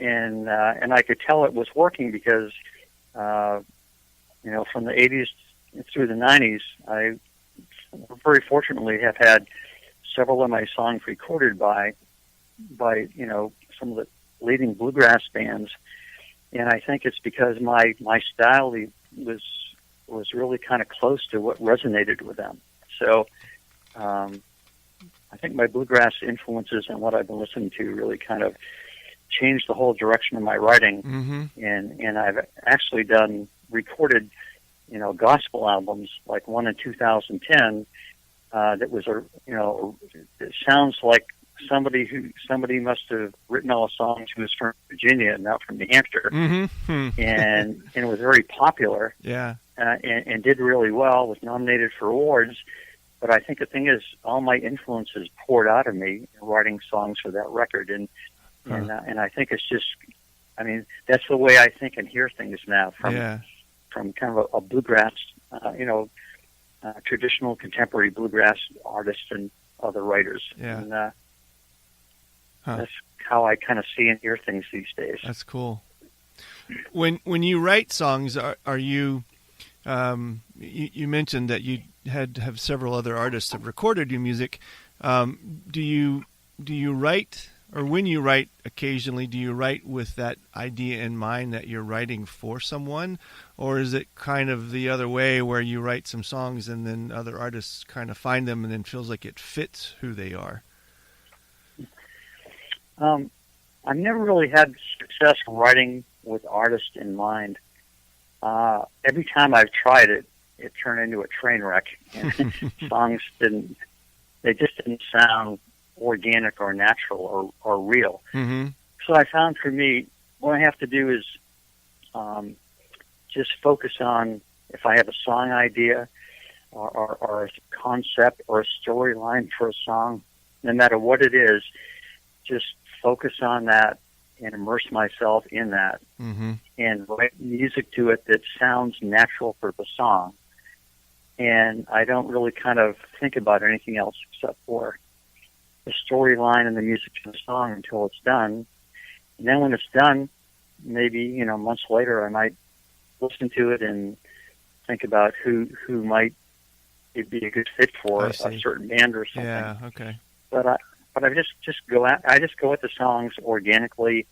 and I could tell it was working because, from the 80s through the 90s, I very fortunately have had several of my songs recorded by some of the leading bluegrass bands, and I think it's because my style was really kind of close to what resonated with them. So I think my bluegrass influences and what I've been listening to really kind of changed the whole direction of my writing. And I've actually recorded gospel albums, like one in 2010 that was it sounds like somebody must have written all the songs who was from Virginia, not from New Hampshire, and it was very popular. Yeah, and did really well. Was nominated for awards. But I think the thing is, all my influences poured out of me writing songs for that record, and I think it's just, that's the way I think and hear things now from kind of a bluegrass, traditional contemporary bluegrass artists and other writers. Yeah. And that's how I kind of see and hear things these days. That's cool. When you write songs, are you, you mentioned that you had to have several other artists have recorded your music. Do you write, or when you write occasionally, do you write with that idea in mind that you're writing for someone, or is it kind of the other way where you write some songs and then other artists kind of find them and then feels like it fits who they are? I've never really had success writing with artists in mind. Every time I've tried it, it turned into a train wreck, and songs just didn't sound organic or natural or real. Mm-hmm. So I found for me, what I have to do is just focus on, if I have a song idea or a concept or a storyline for a song, no matter what it is, just focus on that and immerse myself in that, and write music to it that sounds natural for the song. And I don't really kind of think about anything else except for the storyline and the music to the song until it's done. And then when it's done, maybe, months later, I might listen to it and think about who might be a good fit for a certain band or something. Yeah, okay. But I just go at the songs organically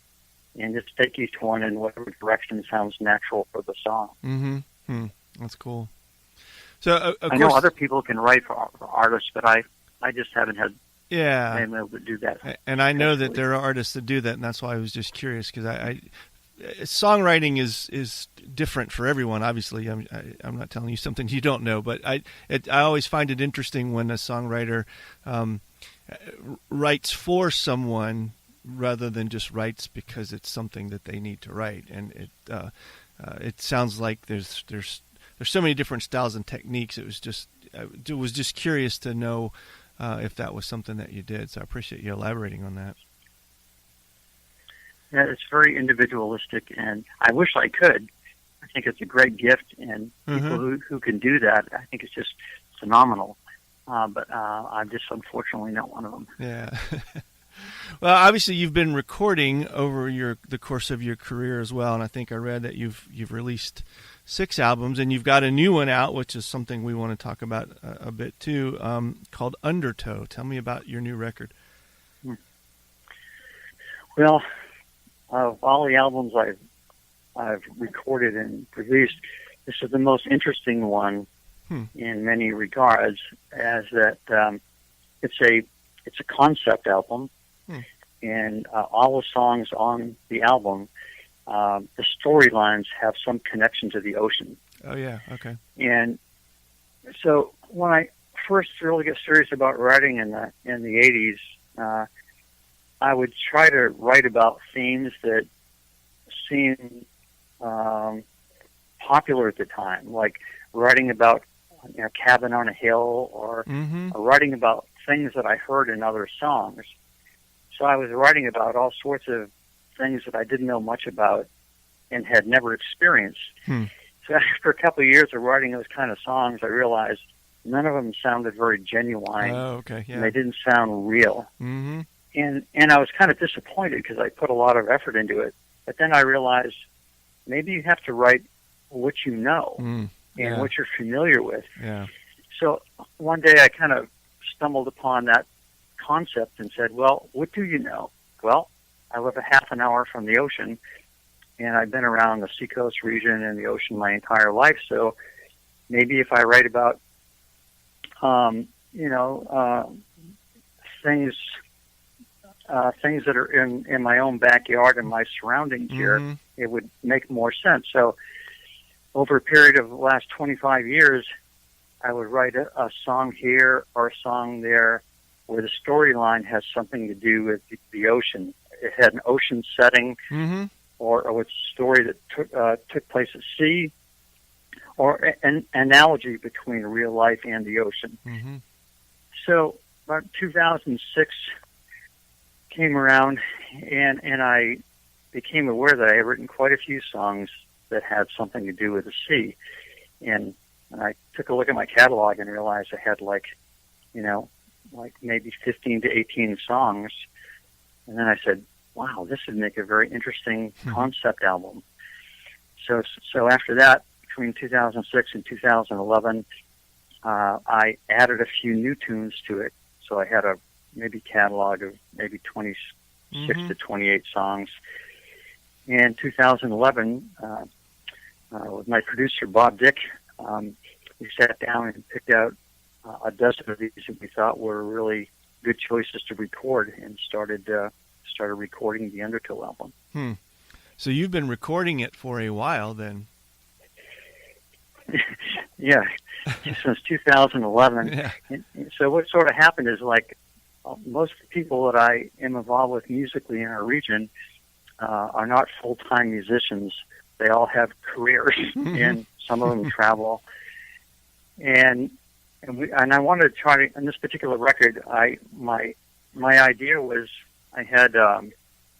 and just take each one in whatever direction sounds natural for the song. Mm-hmm. That's cool. So I know other people can write for artists, but I just haven't had been able to do that. And I know that there are artists that do that, and that's why I was just curious, because songwriting is different for everyone. Obviously, I'm not telling you something you don't know, but I always find it interesting when a songwriter writes for someone rather than just writes because it's something that they need to write. And it sounds like there's so many different styles and techniques. I was just curious to know if that was something that you did. So I appreciate you elaborating on that. Yeah, it's very individualistic, and I wish I could. I think it's a great gift, and people who can do that, I think it's just phenomenal. But I'm just unfortunately not one of them. Yeah. Well, obviously you've been recording over the course of your career as well, and I think I read that you've released 6 albums, and you've got a new one out, which is something we want to talk about a bit too, called Undertow. Tell me about your new record. Well, of all the albums I've recorded and released, this is the most interesting one in many regards, as that it's a concept album, and all the songs on the album, the storylines have some connection to the ocean. Oh yeah, okay. And so when I first really got serious about writing in the 80s, I would try to write about themes that seemed popular at the time, like writing about Cabin on a Hill, or writing about things that I heard in other songs. So I was writing about all sorts of things that I didn't know much about and had never experienced. So after a couple of years of writing those kind of songs, I realized none of them sounded very genuine. Oh, okay, yeah. And they didn't sound real. and I was kind of disappointed because I put a lot of effort into it. But then I realized maybe you have to write what you know and what you're familiar with. Yeah. So one day I kind of stumbled upon that concept and said, well, what do you know? Well, I live a half an hour from the ocean, and I've been around the seacoast region and the ocean my entire life. So maybe if I write about, things that are in my own backyard and my surroundings here, it would make more sense. So over a period of the last 25 years, I would write a song here or a song there where the storyline has something to do with the ocean. It had an ocean setting, or it's a story that took place at sea, or an analogy between real life and the ocean. So about 2006 came around, and I became aware that I had written quite a few songs that had something to do with the sea. And I took a look at my catalog and realized I had like maybe 15 to 18 songs. And then I said, wow, this would make a very interesting concept album. So after that, between 2006 and 2011, I added a few new tunes to it. So I had a maybe catalog of maybe 26 to 28 songs. In 2011, with my producer, Bob Dick, we sat down and picked out a dozen of these that we thought were really good choices to record, and started recording the Undertow album. So you've been recording it for a while then. Yeah, since 2011. Yeah. And so what sort of happened is, like, most of the people that I am involved with musically in our region are not full-time musicians. They all have careers, and some of them travel. And I wanted to try to, on this particular record, my idea was I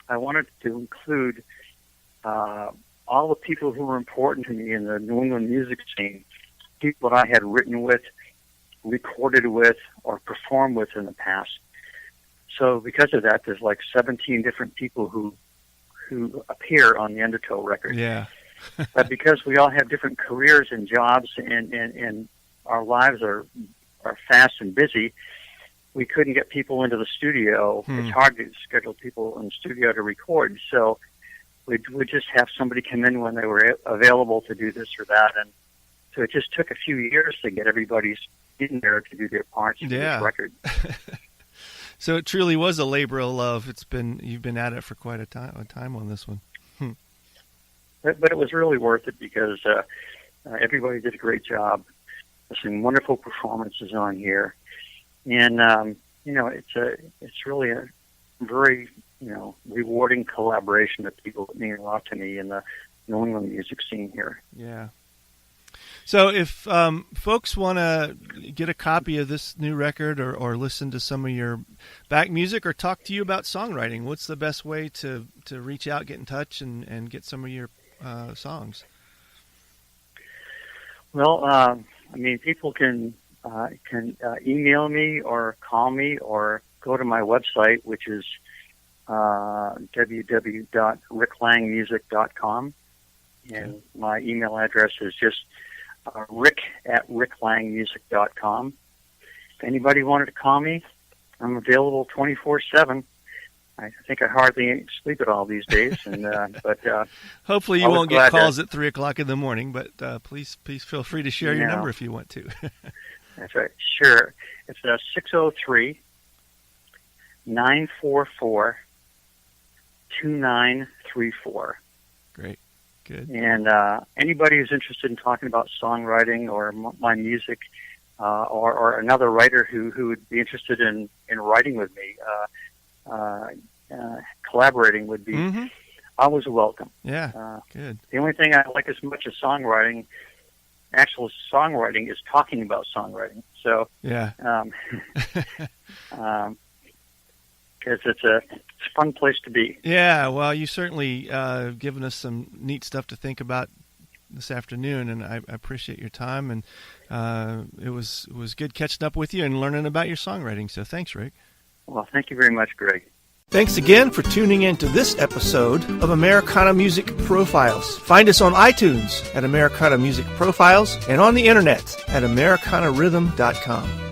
wanted to include all the people who were important to me in the New England music scene, people that I had written with, recorded with, or performed with in the past. So because of that, there's like 17 different people who appear on the Undertow record. Yeah. But because we all have different careers and jobs, and our lives are fast and busy, we couldn't get people into the studio. It's hard to schedule people in the studio to record. So we'd just have somebody come in when they were available to do this or that. And so it just took a few years to get everybody in there to do their parts for this record. So it truly was a labor of love. You've been at it for quite a time on this one. But it was really worth it because everybody did a great job. There's some wonderful performances on here, and it's really a very rewarding collaboration of people that mean a lot to me in the New England music scene here. Yeah. So if folks want to get a copy of this new record, or listen to some of your back music, or talk to you about songwriting, what's the best way to reach out, get in touch, and get some of your songs? Well, people can email me or call me or go to my website, which is www.ricklangmusic.com. And my email address is just rick@ricklangmusic.com. If anybody wanted to call me, I'm available 24/7. I think I hardly sleep at all these days, but hopefully you won't get calls at 3 o'clock in the morning. But please feel free to share your number if you want to. That's right. Sure. It's 603-944-2934. Great. Good. And anybody who's interested in talking about songwriting or my music, or another writer who would be interested in writing with me, collaborating would be always welcome. Yeah, good. The only thing I like as much as actual songwriting, is talking about songwriting. So yeah, because it's a fun place to be. Yeah, well, you certainly given us some neat stuff to think about this afternoon, and I appreciate your time. And it was good catching up with you and learning about your songwriting. So thanks, Rick. Well, thank you very much, Greg. Thanks again for tuning in to this episode of Americana Music Profiles. Find us on iTunes at Americana Music Profiles and on the internet at AmericanaRhythm.com.